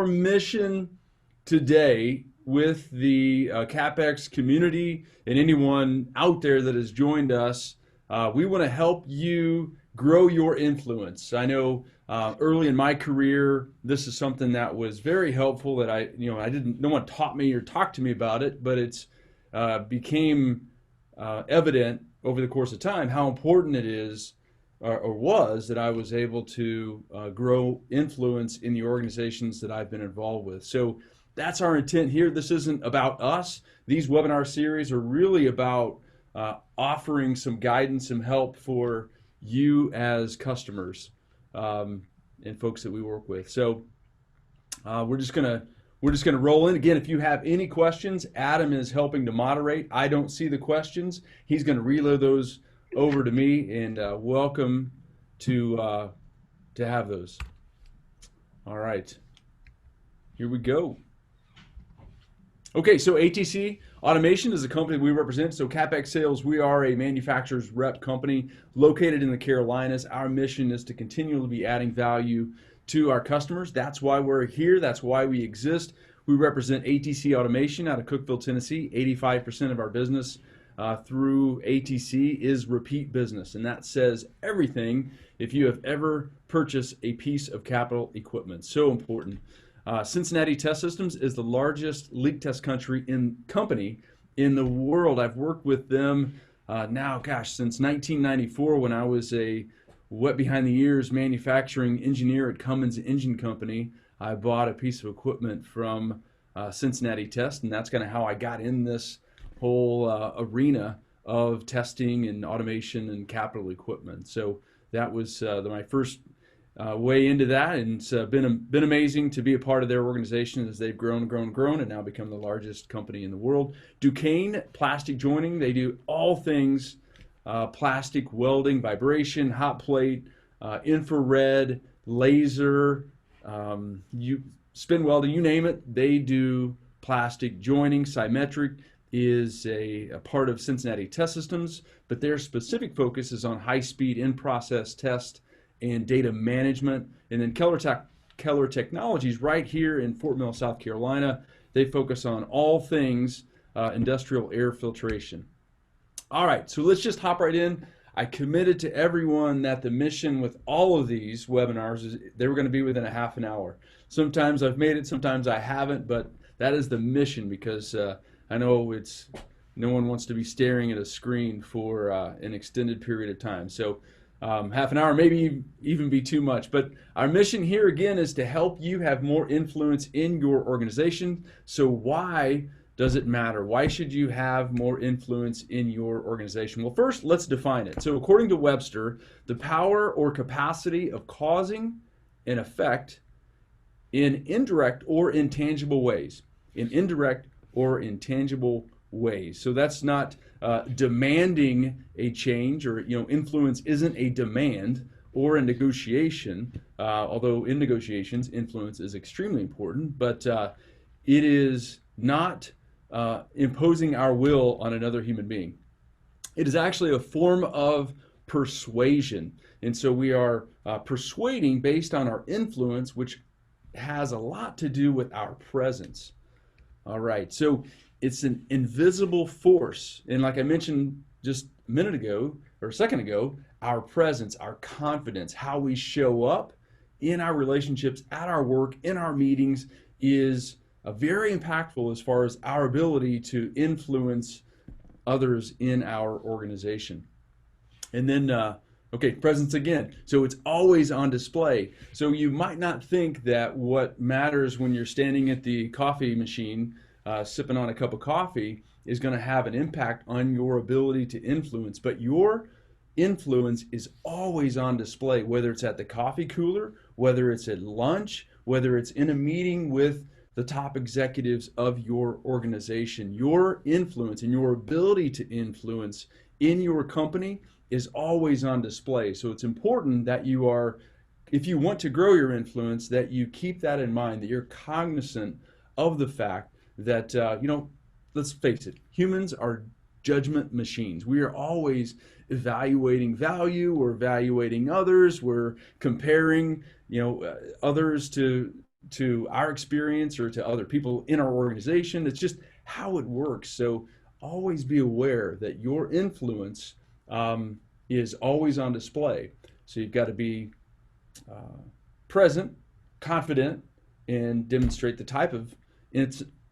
our mission today with the CapEx community and anyone out there that has joined us, we want to help you grow your influence. I know early in my career, this is something that was very helpful that no one taught me or talked to me about it, but it's became evident over the course of time how important it is or was that I was able to grow influence in the organizations that I've been involved with. So that's our intent here. This isn't about us. These webinar series are really about offering some guidance, some help for you as customers and folks that we work with. So we're just gonna roll in. Again, if you have any questions, Adam is helping to moderate. I don't see the questions. He's gonna relay those over to me, and welcome to have those. All right, here we go. Okay, so ATC Automation is a company we represent. So CapEx Sales, we are a manufacturer's rep company located in the Carolinas. Our mission is to continually be adding value to our customers. That's why we're here. That's why we exist. We represent ATC Automation out of Cookeville, Tennessee. 85% of our business through ATC is repeat business, and that says everything if you have ever purchased a piece of capital equipment. So important. Cincinnati Test Systems is the largest leak test company in the world. I've worked with them since 1994 when I was a wet behind the ears manufacturing engineer at Cummins Engine Company. I bought a piece of equipment from Cincinnati Test, and that's kind of how I got in this whole arena of testing and automation and capital equipment. So that was my first way into that, and it's been amazing to be a part of their organization as they've grown and now become the largest company in the world. Duquesne Plastic Joining, they do all things plastic welding, vibration, hot plate, infrared, laser, spin welding, you name it, they do plastic joining. Symmetric is a part of Cincinnati Test Systems, but their specific focus is on high-speed in-process test and data management. And then Keller Technologies right here in Fort Mill, South Carolina, they focus on all things industrial air filtration. All right, so let's just hop right in. I committed to everyone that the mission with all of these webinars is they were going to be within a half an hour. Sometimes I've made it, sometimes I haven't, but that is the mission because I know no one wants to be staring at a screen for an extended period of time. So half an hour maybe even be too much, but our mission here again is to help you have more influence in your organization. So why does it matter? Why should you have more influence in your organization? Well, first let's define it. So according to Webster, the power or capacity of causing an effect in indirect or intangible ways. In indirect or intangible ways. So that's not demanding a change, or influence isn't a demand or a negotiation, although in negotiations influence is extremely important, but it is not imposing our will on another human being. It is actually a form of persuasion, and so we are persuading based on our influence, which has a lot to do with our presence. All right, so it's an invisible force, and like I mentioned just a minute ago or a second ago, our presence, our confidence, how we show up in our relationships, at our work, in our meetings is very impactful as far as our ability to influence others in our organization. And then okay, presence again. So it's always on display. So you might not think that what matters when you're standing at the coffee machine sipping on a cup of coffee is going to have an impact on your ability to influence, but your influence is always on display, whether it's at the coffee cooler, whether it's at lunch, whether it's in a meeting with the top executives of your organization. Your influence and your ability to influence in your company is always on display. So it's important that you are, if you want to grow your influence, that you keep that in mind, that you're cognizant of the fact that, let's face it, humans are judgment machines. We are always evaluating value, we're evaluating others, we're comparing, others to to our experience or to other people in our organization. It's just how it works. So always be aware that your influence is always on display. So you've got to be present, confident, and demonstrate the type of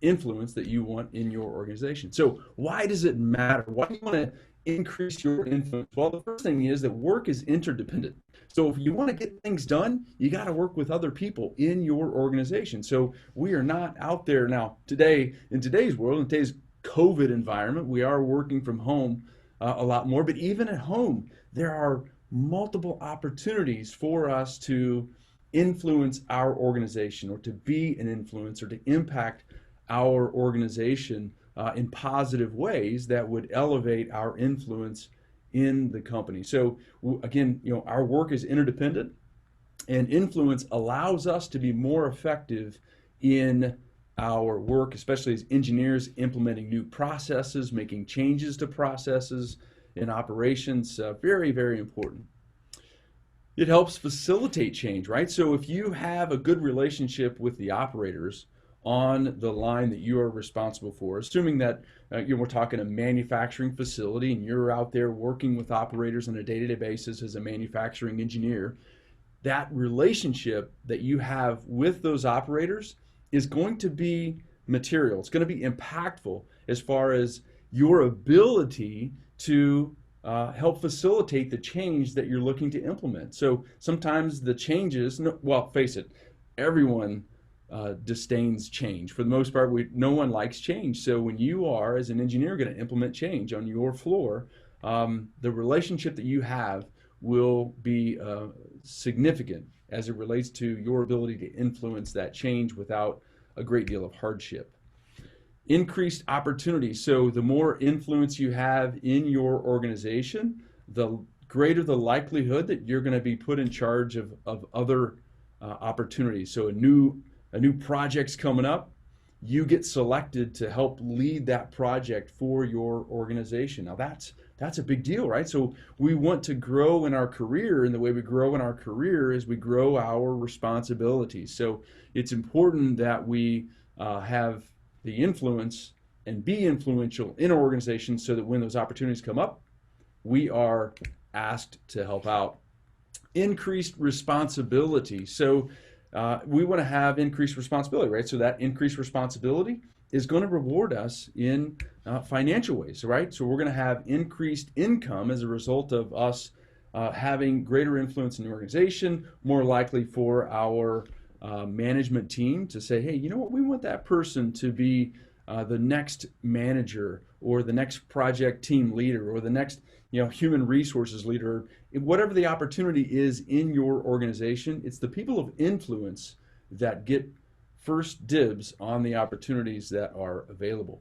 influence that you want in your organization. So why does it matter? Why do you want to increase your influence? Well, the first thing is that work is interdependent. So if you want to get things done, you got to work with other people in your organization. So we are not out there now today, in today's world, in today's COVID environment, we are working from home a lot more, but even at home, there are multiple opportunities for us to influence our organization, or to be an influencer, to impact our organization in positive ways that would elevate our influence in the company. So again, our work is interdependent, and influence allows us to be more effective in our work, especially as engineers implementing new processes, making changes to processes in operations. Very, very important. It helps facilitate change, right? So if you have a good relationship with the operators on the line that you are responsible for, assuming that we're talking a manufacturing facility and you're out there working with operators on a day-to-day basis as a manufacturing engineer, that relationship that you have with those operators is going to be material. It's going to be impactful as far as your ability to help facilitate the change that you're looking to implement. So sometimes the changes, well, face it, everyone disdains change. For the most part, no one likes change. So when you are, as an engineer, going to implement change on your floor, the relationship that you have will be significant as it relates to your ability to influence that change without a great deal of hardship. Increased opportunity. So the more influence you have in your organization, the greater the likelihood that you're going to be put in charge of other opportunities. So a new project's coming up, you get selected to help lead that project for your organization. Now that's a big deal, right? So we want to grow in our career, and the way we grow in our career is we grow our responsibilities. So it's important that we have the influence and be influential in our organization, so that when those opportunities come up, we are asked to help out. Increased responsibility. So we want to have increased responsibility, right? So that increased responsibility is going to reward us in financial ways, right? So we're going to have increased income as a result of us having greater influence in the organization, more likely for our management team to say, hey, you know what, we want that person to be the next manager, or the next project team leader, or the next human resources leader. Whatever the opportunity is in your organization, it's the people of influence that get first dibs on the opportunities that are available.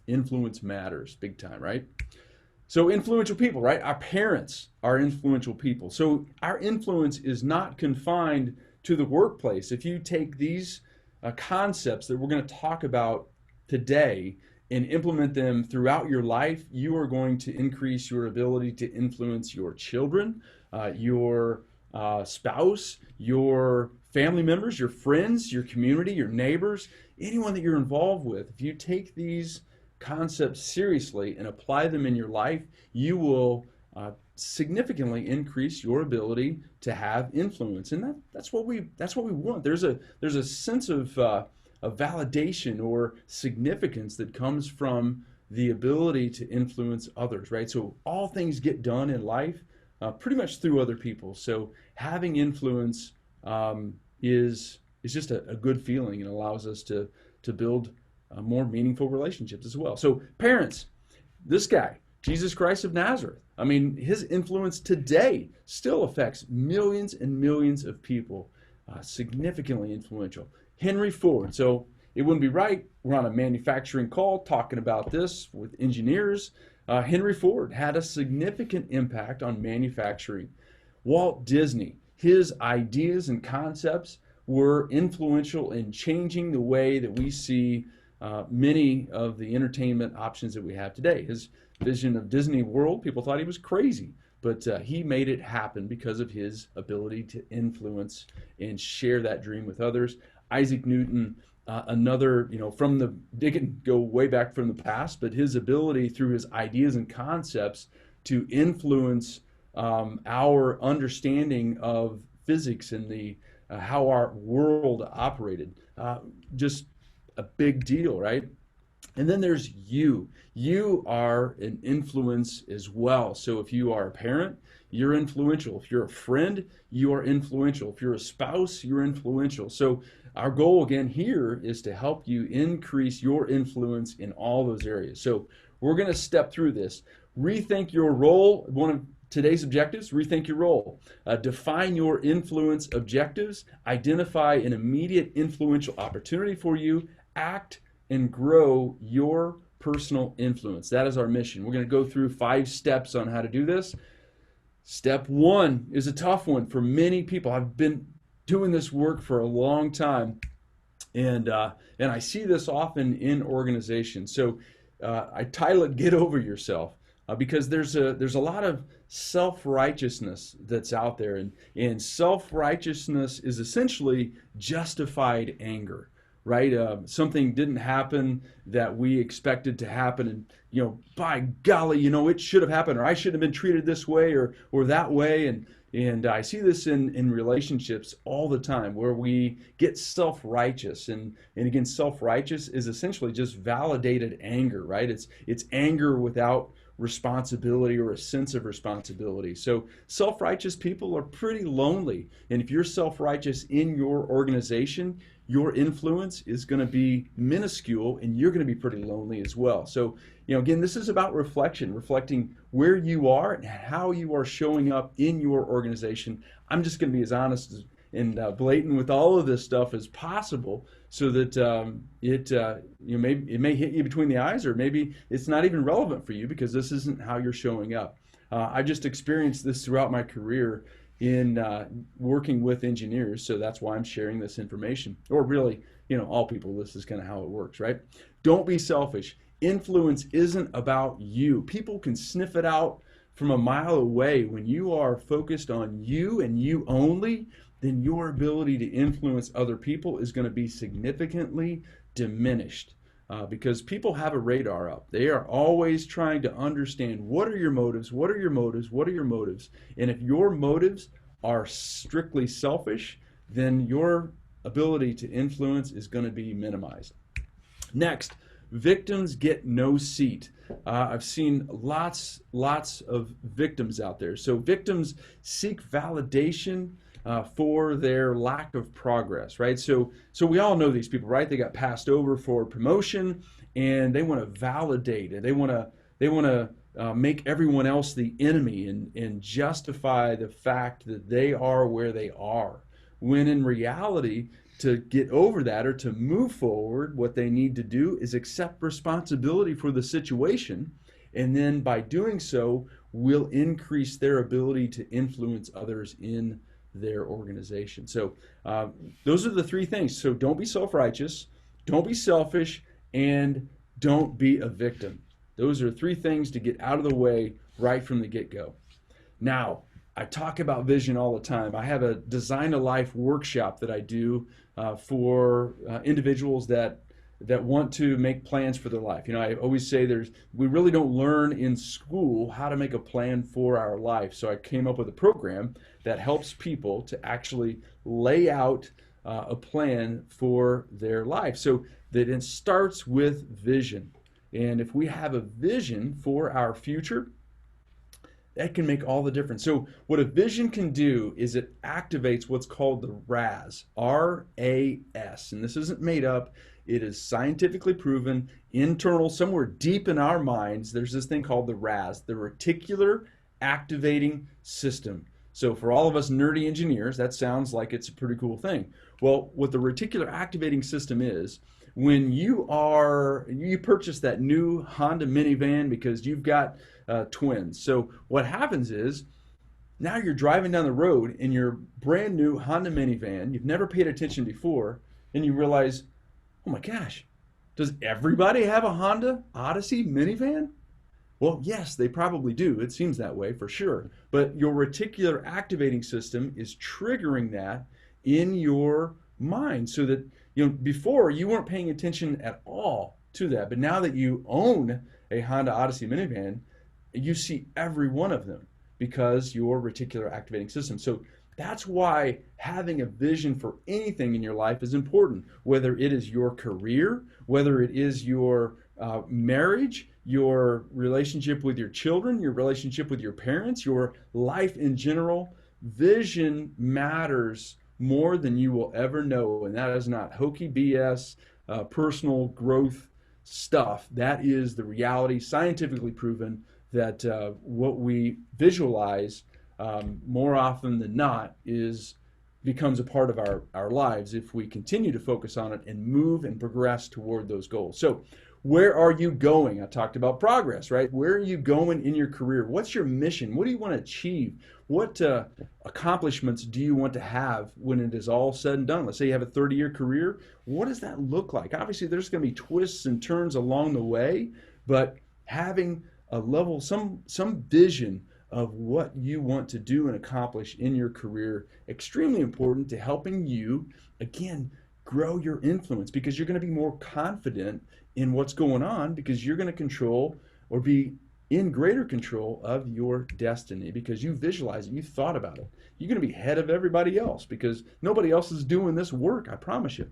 Influence matters big time, right? So influential people, right? Our parents are influential people. So our influence is not confined to the workplace. If you take these concepts that we're going to talk about today and implement them throughout your life, you are going to increase your ability to influence your children, your spouse, your family members, your friends, your community, your neighbors, anyone that you're involved with. If you take these concepts seriously and apply them in your life, you will significantly increase your ability to have influence, and that's what we want. There's a sense of validation or significance that comes from the ability to influence others, right? So all things get done in life pretty much through other people. So having influence is just a good feeling, and allows us to build more meaningful relationships as well. So parents, this guy, Jesus Christ of Nazareth, I mean, his influence today still affects millions and millions of people, significantly influential. Henry Ford. So it wouldn't be right, we're on a manufacturing call talking about this with engineers. Henry Ford had a significant impact on manufacturing. Walt Disney, his ideas and concepts were influential in changing the way that we see many of the entertainment options that we have today. His vision of Disney World, people thought he was crazy. but he made it happen because of his ability to influence and share that dream with others. Isaac Newton, another, from they can go way back from the past, but his ability through his ideas and concepts to influence our understanding of physics and the how our world operated, just a big deal, right? And then there's you. You are an influence as well. So if you are a parent, you're influential. If you're a friend, you are influential. If you're a spouse, you're influential. So our goal again here is to help you increase your influence in all those areas. So we're going to step through this. Rethink your role. One of today's objectives, rethink your role. Define your influence objectives. Identify an immediate influential opportunity for you. Act and grow your personal influence. That is our mission. We're going to go through 5 steps on how to do this. Step 1 is a tough one for many people. I've been doing this work for a long time, and I see this often in organizations. So I title it "Get Over Yourself," because there's a lot of self-righteousness that's out there, and self-righteousness is essentially justified anger. Right? Something didn't happen that we expected to happen, and by golly, it should have happened, or I should have been treated this way or that way, and I see this in relationships all the time where we get self-righteous, and again, self-righteous is essentially just validated anger, right? It's anger without responsibility or a sense of responsibility. So self-righteous people are pretty lonely, and if you're self-righteous in your organization, your influence is going to be minuscule, and you're going to be pretty lonely as well. So, again, this is about reflecting where you are and how you are showing up in your organization. I'm just going to be as honest and blatant with all of this stuff as possible, so that it may hit you between the eyes, or maybe it's not even relevant for you because this isn't how you're showing up. I just experienced this throughout my career in working with engineers, so that's why I'm sharing this information. Or really, all people, this is kind of how it works, right? Don't be selfish. Influence isn't about you. People can sniff it out from a mile away. When you are focused on you and you only, then your ability to influence other people is going to be significantly diminished. Because people have a radar up. They are always trying to understand, what are your motives, what are your motives, what are your motives? And if your motives are strictly selfish, then your ability to influence is going to be minimized. Next, victims get no seat. I've seen lots of victims out there. So victims seek validation for their lack of progress, right? So we all know these people, right? They got passed over for promotion, and they want to validate it. They want to make everyone else the enemy and justify the fact that they are where they are. When in reality, to get over that or to move forward, what they need to do is accept responsibility for the situation, and then by doing so, will increase their ability to influence others in their organization. So those are the 3 things. So don't be self-righteous, don't be selfish, and don't be a victim. Those are 3 things to get out of the way right from the get-go. Now, I talk about vision all the time. I have a Design a Life workshop that I do for individuals that want to make plans for their life. I always say we really don't learn in school how to make a plan for our life. So I came up with a program that helps people to actually lay out a plan for their life. So that it starts with vision. And if we have a vision for our future, that can make all the difference. So what a vision can do is it activates what's called the RAS, R-A-S. And this isn't made up. It is scientifically proven, internal, somewhere deep in our minds, there's this thing called the RAS, the Reticular Activating System. So for all of us nerdy engineers, that sounds like it's a pretty cool thing. Well, what the Reticular Activating System is, when you purchase that new Honda minivan because you've got twins. So what happens is, now you're driving down the road in your brand new Honda minivan, you've never paid attention before, and you realize, oh my gosh, does everybody have a Honda Odyssey minivan? Well, yes, they probably do. It seems that way for sure. But your reticular activating system is triggering that in your mind so that, before you weren't paying attention at all to that. But now that you own a Honda Odyssey minivan, you see every one of them because your reticular activating system. So that's why having a vision for anything in your life is important, whether it is your career, whether it is your marriage, your relationship with your children, your relationship with your parents, your life in general. Vision matters more than you will ever know, and that is not hokey BS, personal growth stuff. That is the reality, scientifically proven, that what we visualize more often than not becomes a part of our lives if we continue to focus on it and move and progress toward those goals. So where are you going? I talked about progress, right? Where are you going in your career? What's your mission? What do you want to achieve? What accomplishments do you want to have when it is all said and done? Let's say you have a 30-year career. What does that look like? Obviously, there's going to be twists and turns along the way, but having a level, some vision of what you want to do and accomplish in your career, extremely important to helping you, again, grow your influence, because you're going to be more confident in what's going on, because you're going to control or be in greater control of your destiny because you visualize it, you thought about it. You're going to be ahead of everybody else because nobody else is doing this work, I promise you.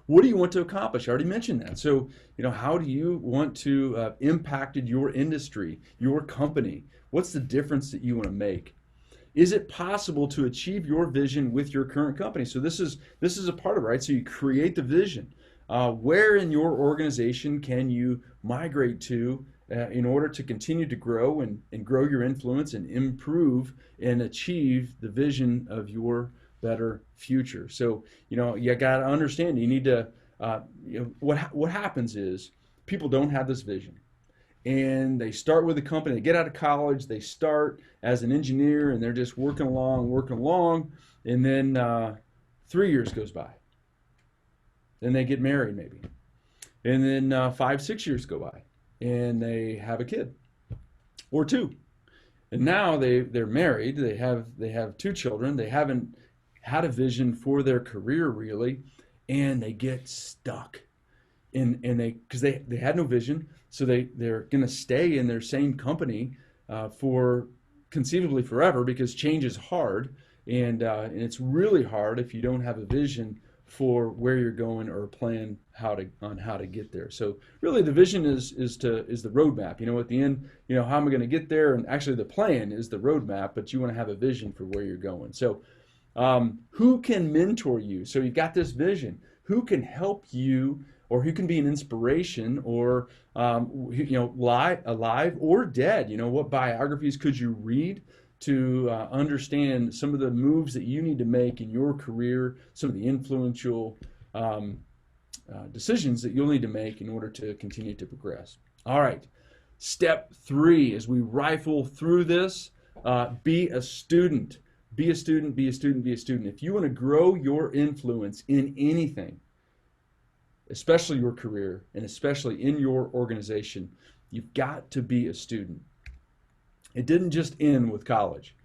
What do you want to accomplish? I already mentioned that. So, how do you want to impact your industry, your company? What's the difference that you want to make? Is it possible to achieve your vision with your current company? So this is a part of it, right? So you create the vision. Where in your organization can you migrate to in order to continue to grow and grow your influence and improve and achieve the vision of your better future? So, you got to understand, you need to, what happens is people don't have this vision. And they start with a company, they get out of college, they start as an engineer, and they're just working along, and then 3 years goes by. Then they get married maybe. And then 5-6 years go by, and they have a kid or two. And now they're married, they have 2 children, they haven't had a vision for their career really, and they get stuck. And because they had no vision, so they're going to stay in their same company for conceivably forever, because change is hard, and it's really hard if you don't have a vision for where you're going or a plan on how to get there. So really the vision is the roadmap. At the end, how am I going to get there? And actually the plan is the roadmap, but you want to have a vision for where you're going. So who can mentor you? So you've got this vision. Who can help you, or who can be an inspiration, or alive or dead? What biographies could you read to understand some of the moves that you need to make in your career, some of the influential decisions that you'll need to make in order to continue to progress? All right, step 3, as we rifle through this, be a student. Be a student, be a student, be a student. If you want to grow your influence in anything, especially your career and especially in your organization, you've got to be a student. It didn't just end with college.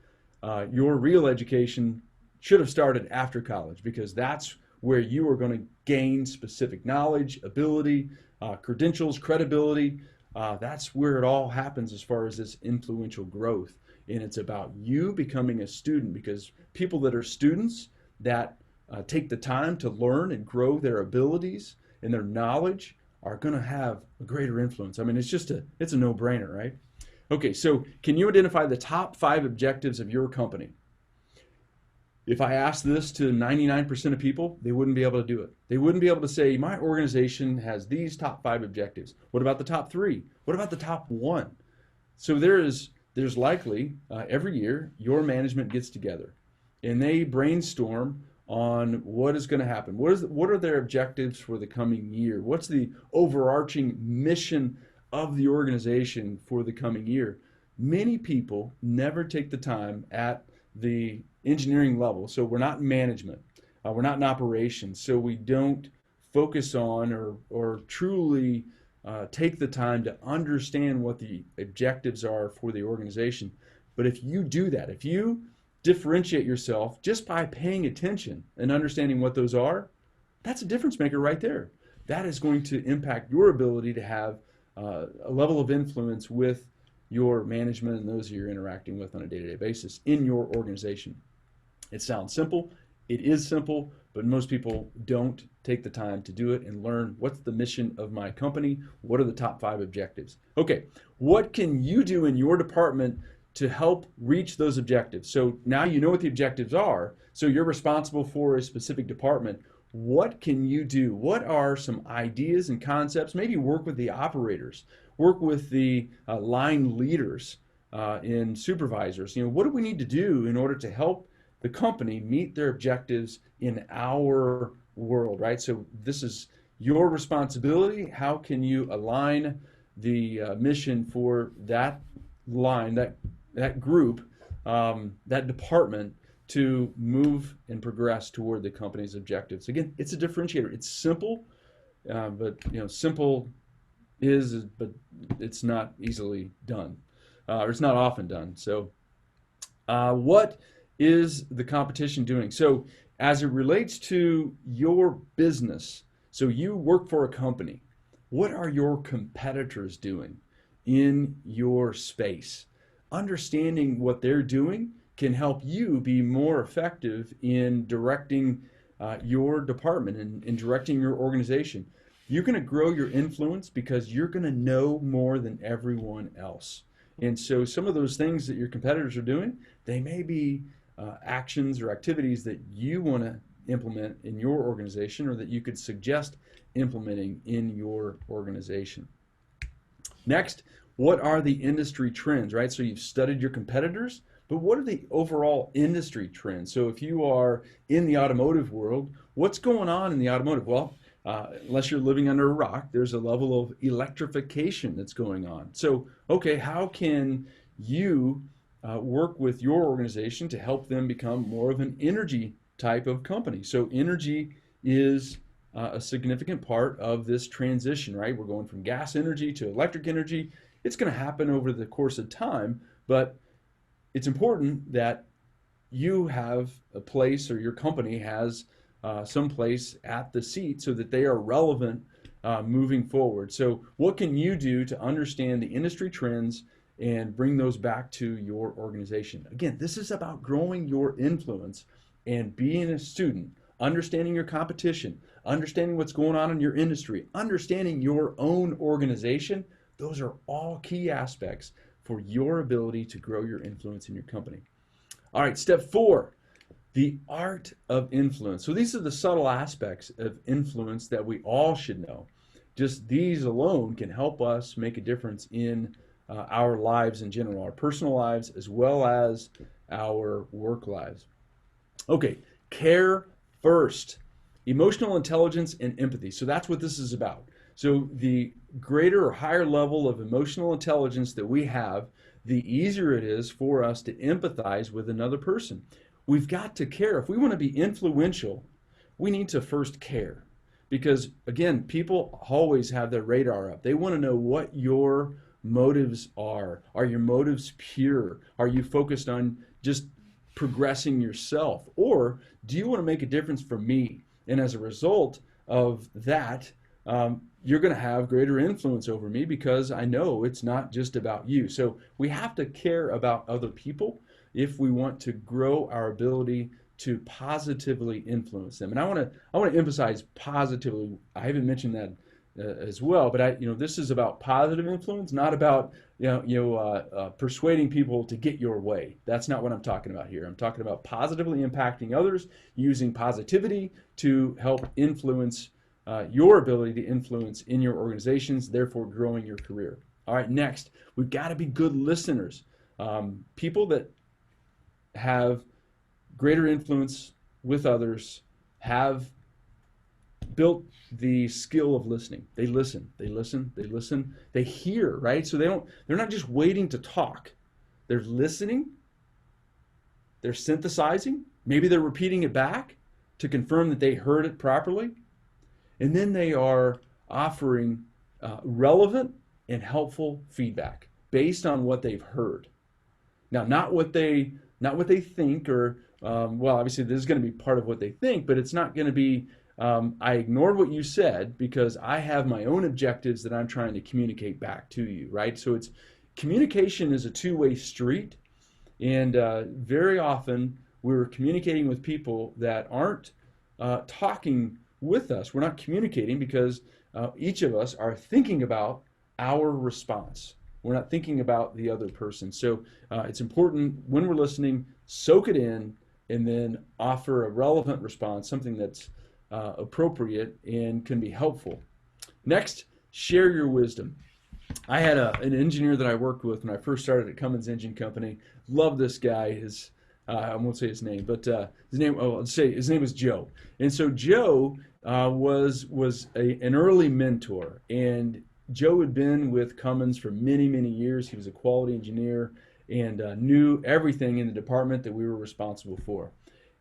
Your real education should have started after college, because that's where you are going to gain specific knowledge, ability, credentials, credibility. That's where it all happens as far as this influential growth. And it's about you becoming a student, because people that are students that take the time to learn and grow their abilities and their knowledge are going to have a greater influence. I mean, it's a no-brainer, right? Okay, so can you identify the top 5 objectives of your company? If I asked this to 99% of people, they wouldn't be able to do it. They wouldn't be able to say, my organization has these top 5 objectives. What about the top 3? What about the top 1? So there's likely, every year, your management gets together and they brainstorm on what is going to happen. What are their objectives for the coming year? What's the overarching mission of the organization for the coming year? Many people never take the time at the engineering level. So we're not in management, we're not in operations, so we don't focus on or truly take the time to understand what the objectives are for the organization. But if you do that, if you differentiate yourself just by paying attention and understanding what those are, that's a difference maker right there. That is going to impact your ability to have a level of influence with your management and those you're interacting with on a day-to-day basis in your organization. It sounds simple. It is simple, but most people don't take the time to do it and learn what's the mission of my company, what are the top 5 objectives. Okay, what can you do in your department to help reach those objectives? So now you know what the objectives are, so you're responsible for a specific department. What can you do? What are some ideas and concepts? Maybe work with the operators, work with the line leaders and supervisors. What do we need to do in order to help the company meet their objectives in our world, right? So this is your responsibility. How can you align the mission for that line, that group, that department, to move and progress toward the company's objectives? Again, it's a differentiator. It's simple, but simple but it's not easily done, or it's not often done. So, what is the competition doing? So, as it relates to your business, so you work for a company, what are your competitors doing in your space? Understanding what they're doing can help you be more effective in directing your department and in directing your organization. You're going to grow your influence because you're going to know more than everyone else. And so some of those things that your competitors are doing, they may be actions or activities that you want to implement in your organization, or that you could suggest implementing in your organization. Next, what are the industry trends, right? So you've studied your competitors, but what are the overall industry trends? So if you are in the automotive world, what's going on in the automotive? Well, unless you're living under a rock, there's a level of electrification that's going on. So, okay, how can you work with your organization to help them become more of an energy type of company? So energy is a significant part of this transition, right? We're going from gas energy to electric energy. It's going to happen over the course of time, but it's important that you have a place, or your company has some place at the seat, so that they are relevant moving forward. So what can you do to understand the industry trends and bring those back to your organization? Again, this is about growing your influence and being a student, understanding your competition, understanding what's going on in your industry, understanding your own organization. Those are all key aspects for your ability to grow your influence in your company. All right, step 4, the art of influence. So these are the subtle aspects of influence that we all should know. Just these alone can help us make a difference in our lives in general, our personal lives as well as our work lives. Okay, care first. Emotional intelligence and empathy. So that's what this is about. So the greater or higher level of emotional intelligence that we have, the easier it is for us to empathize with another person. We've got to care. If we want to be influential, we need to first care. Because again, people always have their radar up. They want to know what your motives are. Are your motives pure? Are you focused on just progressing yourself? Or do you want to make a difference for me? And as a result of that, you're going to have greater influence over me, because I know it's not just about you. So we have to care about other people if we want to grow our ability to positively influence them. And I want to emphasize positively. I haven't mentioned that as well, but this is about positive influence, not about persuading people to get your way. That's not what I'm talking about here. I'm talking about positively impacting others, using positivity to help influence your ability to influence in your organizations, therefore growing your career. All right, next, we've got to be good listeners. People that have greater influence with others have built the skill of listening. They listen, they hear, right? So they're not just waiting to talk. They're listening, they're synthesizing, maybe they're repeating it back to confirm that they heard it properly. And then they are offering relevant and helpful feedback based on what they've heard. Now, not what they think, or well, obviously this is going to be part of what they think, but it's not going to be. I ignored what you said because I have my own objectives that I'm trying to communicate back to you, right? So it's communication is a two-way street, and very often we're communicating with people that aren't talking with us. We're not communicating because each of us are thinking about our response. We're not thinking about the other person. So it's important when we're listening, soak it in, and then offer a relevant response, something that's appropriate and can be helpful. Next, share your wisdom. I had an engineer that I worked with when I first started at Cummins Engine Company. Love this guy. I won't say his name, but I'll say his name was Joe. And so Joe was an early mentor, and Joe had been with Cummins for many, many years. He was a quality engineer and knew everything in the department that we were responsible for.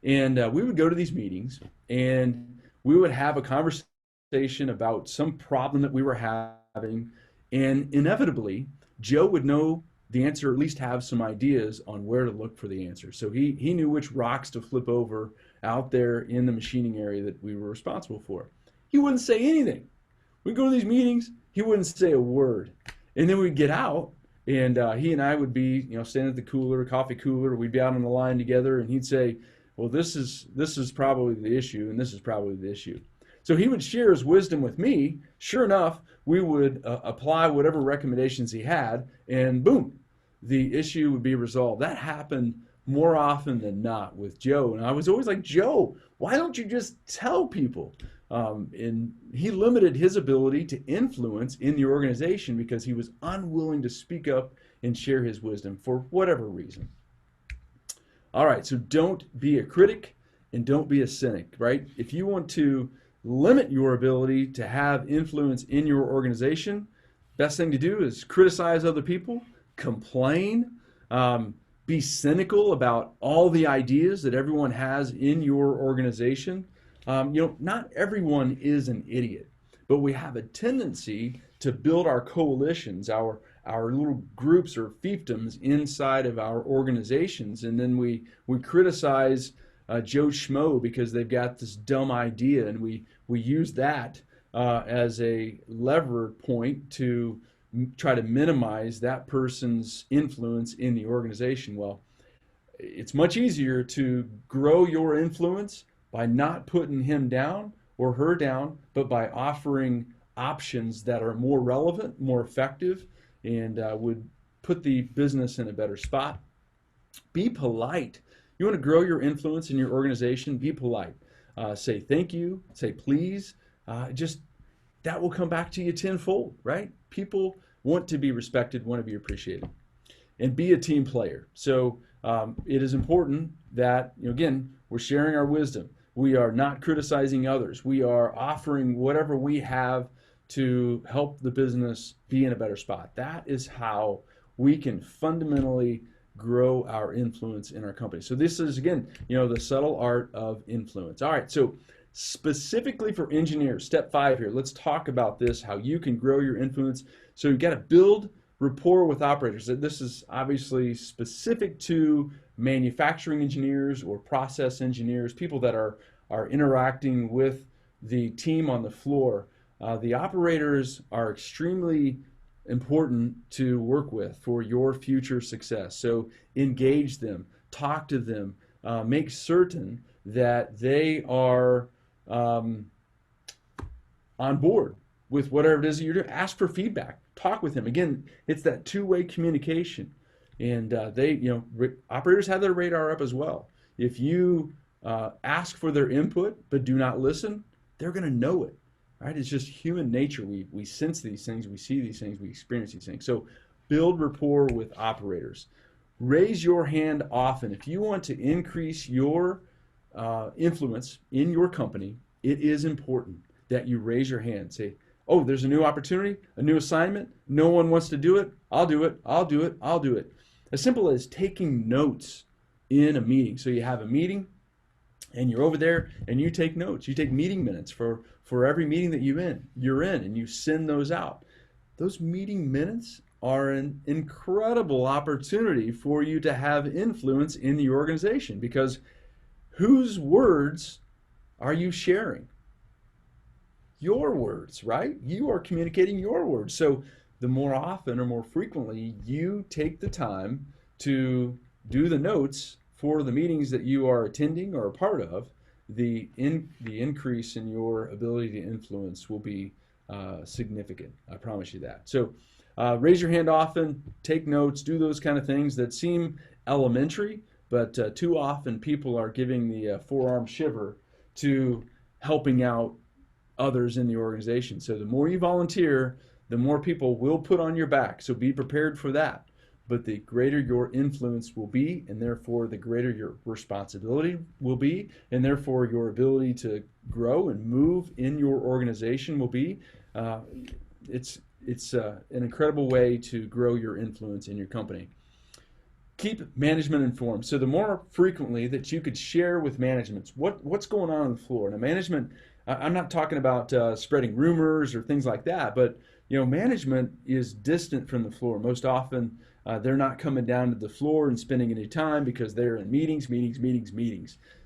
And we would go to these meetings, and we would have a conversation about some problem that we were having, and inevitably, Joe would know the answer, or at least have some ideas on where to look for the answer. So he knew which rocks to flip over out there in the machining area that we were responsible for. He wouldn't say anything. We'd go to these meetings, he wouldn't say a word. And then we'd get out, and he and I would be, standing at the cooler, coffee cooler, we'd be out on the line together, and he'd say, well, this is probably the issue, and this is probably the issue. So he would share his wisdom with me. Sure enough, we would apply whatever recommendations he had, and boom, the issue would be resolved. That happened more often than not with Joe. And I was always like, Joe, why don't you just tell people? And he limited his ability to influence in the organization because he was unwilling to speak up and share his wisdom for whatever reason. All right, so don't be a critic and don't be a cynic, right? If you want to limit your ability to have influence in your organization, best thing to do is criticize other people, complain, be cynical about all the ideas that everyone has in your organization. Not everyone is an idiot, but we have a tendency to build our coalitions, our little groups or fiefdoms inside of our organizations, and then we criticize Joe Schmo because they've got this dumb idea, and we use that as a lever point to try to minimize that person's influence in the organization. Well, it's much easier to grow your influence by not putting him down or her down, but by offering options that are more relevant, more effective, and would put the business in a better spot. Be polite. You want to grow your influence in your organization, be polite. Say thank you, say please. That will come back to you tenfold, right? People want to be respected, want to be appreciated. And be a team player. So it is important that, again, we're sharing our wisdom. We are not criticizing others. We are offering whatever we have to help the business be in a better spot. That is how we can fundamentally grow our influence in our company. So this is, again, the subtle art of influence. All right, so specifically for engineers, step 5 here, let's talk about this, how you can grow your influence. So you've got to build rapport with operators. This is obviously specific to manufacturing engineers or process engineers, people that are interacting with the team on the floor. The operators are extremely important to work with for your future success. So engage them, talk to them, make certain that they are on board with whatever it is that you're doing. Ask for feedback. Talk with them. Again, it's that two-way communication. And operators have their radar up as well. If you ask for their input but do not listen, they're going to know it. Right? It's just human nature. We sense these things, we see these things, we experience these things. So build rapport with operators. Raise your hand often. If you want to increase your influence in your company, it is important that you raise your hand. Say, oh, there's a new opportunity, a new assignment. No one wants to do it. I'll do it. I'll do it. I'll do it. As simple as taking notes in a meeting. So you have a meeting, and you're over there and you take notes. You take meeting minutes for every meeting that you're in, and you send those out. those meeting minutes are an incredible opportunity for you to have influence in the organization, because whose words are you sharing? Your words, right? You are communicating your words. So the more often or more frequently you take the time to do the notes for the meetings that you are attending or a part of, the increase in your ability to influence will be significant. I promise you that. So raise your hand often, take notes, do those kind of things that seem elementary, but too often people are giving the forearm shiver to helping out others in the organization. So the more you volunteer, the more people will put on your back. So be prepared for that. But the greater your influence will be, and therefore the greater your responsibility will be, and therefore your ability to grow and move in your organization will be. It's an incredible way to grow your influence in your company. Keep management informed. So the more frequently that you could share with management what's going on the floor. Now, management, I'm not talking about spreading rumors or things like that, but management is distant from the floor. Most often, they're not coming down to the floor and spending any time because they're in meetings.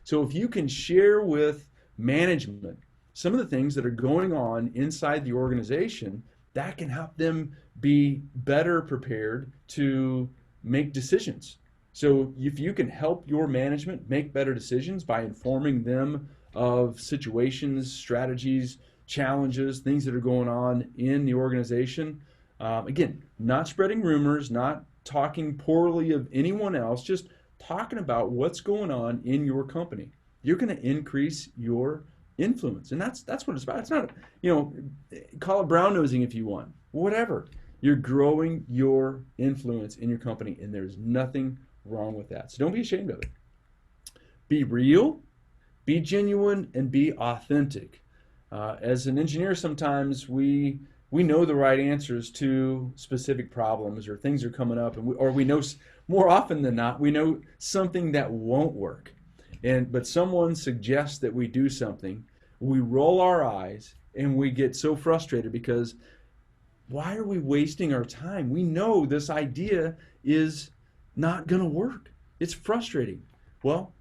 So if you can share with management some of the things that are going on inside the organization, that can help them be better prepared to make decisions. So if you can help your management make better decisions by informing them of situations, strategies, challenges, things that are going on in the organization, again, not spreading rumors, not talking poorly of anyone else, just talking about what's going on in your company, you're going to increase your influence. And that's what it's about. It's not, call it brown nosing if you want, whatever. You're growing your influence in your company, and there's nothing wrong with that. So don't be ashamed of it. Be real, be genuine, and be authentic. As an engineer, sometimes we know the right answers to specific problems, or things are coming up, and we know more often than not, we know something that won't work. But someone suggests that we do something, we roll our eyes, and we get so frustrated because why are we wasting our time? We know this idea is not going to work. It's frustrating. Well,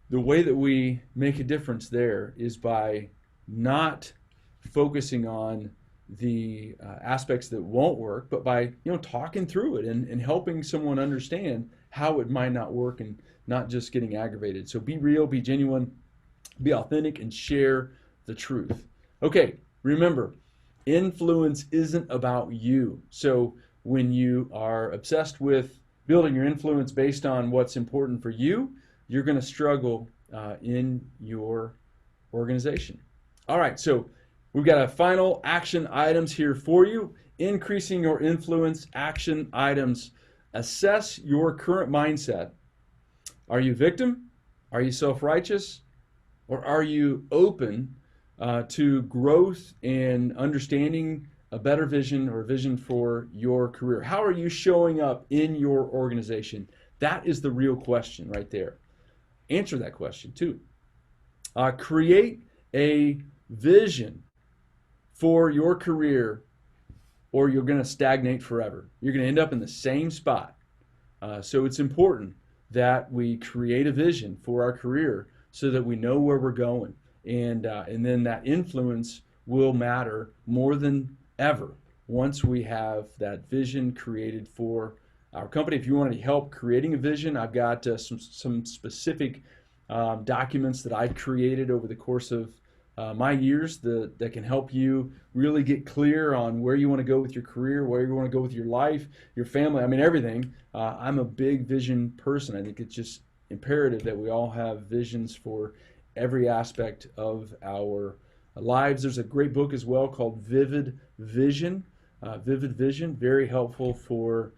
the way that we make a difference there is by not focusing on the aspects that won't work, but by talking through it and helping someone understand how it might not work, and not just getting aggravated. So be real, be genuine, be authentic, and share the truth. Okay, remember, influence isn't about you. So when you are obsessed with building your influence based on what's important for you, you're going to struggle in your organization. All right, so we've got a final action items here for you. Increasing your influence action items. Assess your current mindset. Are you victim? Are you self-righteous? Or are you open to growth and understanding a better vision, or a vision for your career? How are you showing up in your organization? That is the real question right there. Answer that question too. Create a vision for your career, or you're going to stagnate forever. You're going to end up in the same spot. So it's important that we create a vision for our career so that we know where we're going. And then that influence will matter more than ever once we have that vision created for our company. If you want any help creating a vision, I've got some specific documents that I've created over the course of my years that can help you really get clear on where you want to go with your career, where you want to go with your life, your family, everything. I'm a big vision person. I think it's just imperative that we all have visions for every aspect of our lives. There's a great book as well called Vivid Vision. Vivid Vision, very helpful for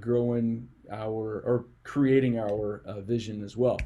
growing or creating our vision as well.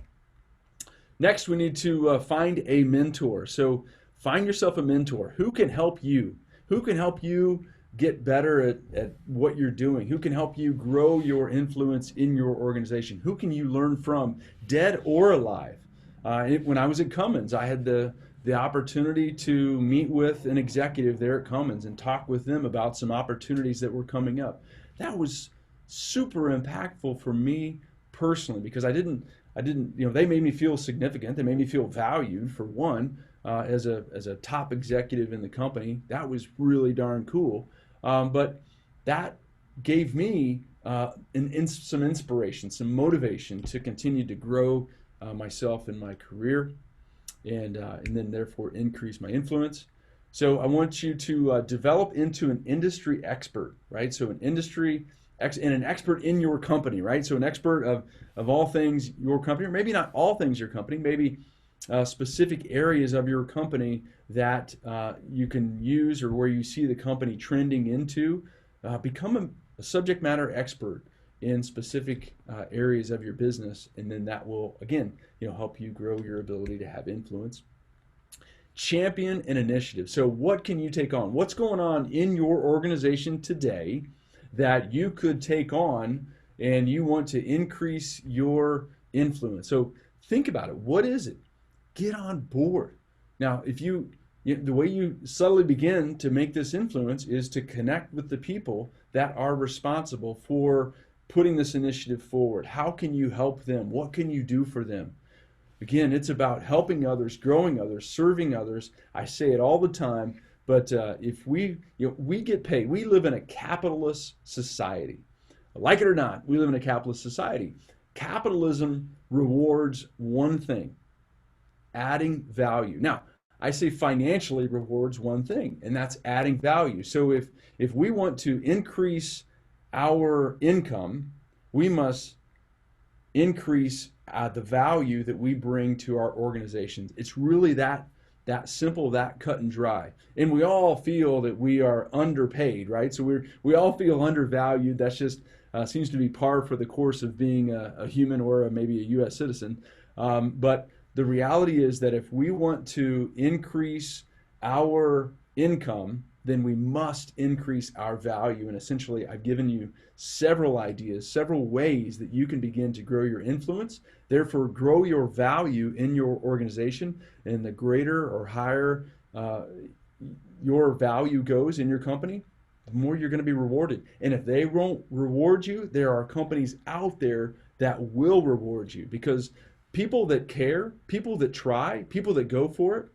Next, we need to find a mentor. So find yourself a mentor. Who can help you? Who can help you get better at what you're doing? Who can help you grow your influence in your organization? Who can you learn from, dead or alive? When I was at Cummins, I had the the opportunity to meet with an executive there at Cummins and talk with them about some opportunities that were coming up. That was super impactful for me personally because they made me feel significant. They made me feel valued for one, as a top executive in the company. That was really darn cool. But that gave me some inspiration, some motivation to continue to grow myself in my career, and then therefore increase my influence. So I want you to develop into an industry expert, right? So an an expert in your company, right? So an expert of all things your company, or maybe not all things your company, maybe specific areas of your company that you can use, or where you see the company trending into. Become a subject matter expert in specific areas of your business, and then that will again, help you grow your ability to have influence. Champion an initiative. So what can you take on? What's going on in your organization today that you could take on and you want to increase your influence? So think about it. What is it? Get on board. Now, the way you subtly begin to make this influence is to connect with the people that are responsible for putting this initiative forward. How can you help them? What can you do for them? Again, it's about helping others, growing others, serving others. I say it all the time, but if we get paid, we live in a capitalist society. Like it or not, we live in a capitalist society. Capitalism rewards one thing: adding value. Now, I say financially rewards one thing, and that's adding value. So if we want to increase our income, we must increase the value that we bring to our organizations. It's really that simple, that cut and dry. And we all feel that we are underpaid, right? So we all feel undervalued. That's just seems to be par for the course of being a human, or maybe a U.S. citizen. But the reality is that if we want to increase our income, then we must increase our value. And essentially, I've given you several ideas, several ways that you can begin to grow your influence, therefore grow your value in your organization. And the greater or higher your value goes in your company, the more you're going to be rewarded. And if they won't reward you, there are companies out there that will reward you, because people that care, people that try, people that go for it,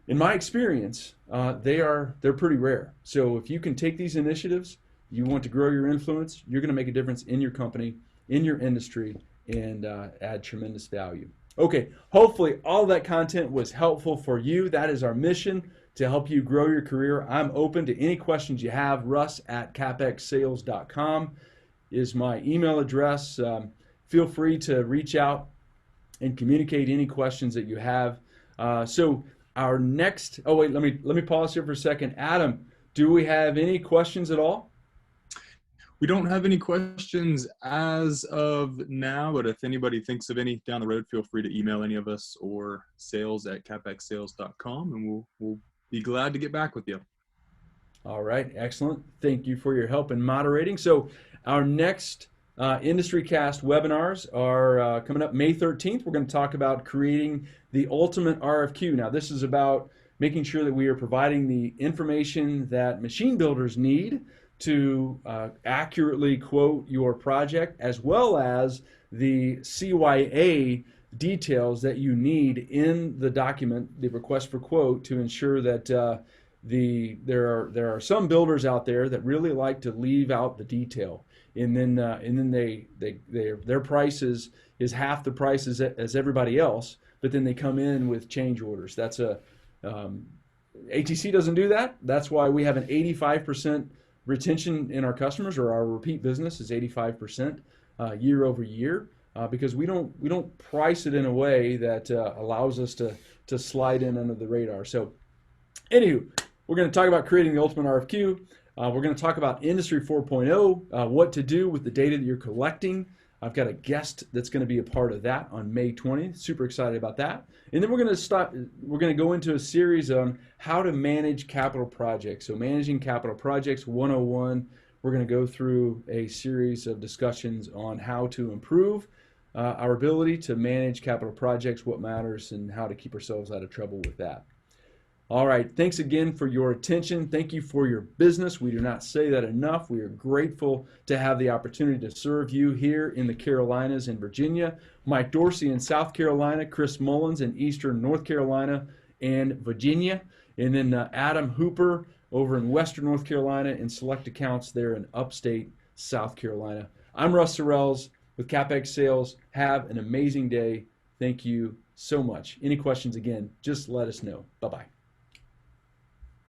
in my experience, they're pretty rare. So if you can take these initiatives, you want to grow your influence, you're going to make a difference in your company, in your industry, and add tremendous value. Okay, hopefully all that content was helpful for you. That is our mission, to help you grow your career. I'm open to any questions you have. Russ@CapExSales.com is my email address. Feel free to reach out and communicate any questions that you have. So our next, oh wait, let me pause here for a second. Adam, do we have any questions at all? We don't have any questions as of now, but if anybody thinks of any down the road, feel free to email any of us, or sales@CapExSales.com, and we'll be glad to get back with you. All right, excellent. Thank you for your help in moderating. So our next IndustryCast webinars are coming up May 13th. We're going to talk about creating the ultimate RFQ. Now, this is about making sure that we are providing the information that machine builders need to accurately quote your project, as well as the CYA details that you need in the document, the request for quote, to ensure that there are some builders out there that really like to leave out the detail, and then their price is half the price as everybody else, but then they come in with change orders. That's ATC doesn't do that. That's why we have an 85% retention in our customers, or our repeat business is 85% year over year, because we don't price it in a way that allows us to slide in under the radar. So anywho, we're going to talk about creating the ultimate RFQ. We're going to talk about Industry 4.0, what to do with the data that you're collecting. I've got a guest that's going to be a part of that on May 20th. Super excited about that. And then we're going to go into a series on how to manage capital projects. So managing capital projects 101. We're going to go through a series of discussions on how to improve our ability to manage capital projects, what matters, and how to keep ourselves out of trouble with that. All right, thanks again for your attention. Thank you for your business. We do not say that enough. We are grateful to have the opportunity to serve you here in the Carolinas and Virginia. Mike Dorsey in South Carolina, Chris Mullins in Eastern North Carolina and Virginia, and then Adam Hooper over in Western North Carolina and select accounts there in upstate South Carolina. I'm Russ Sorrells with CapEx Sales. Have an amazing day. Thank you so much. Any questions, again, just let us know. Bye-bye.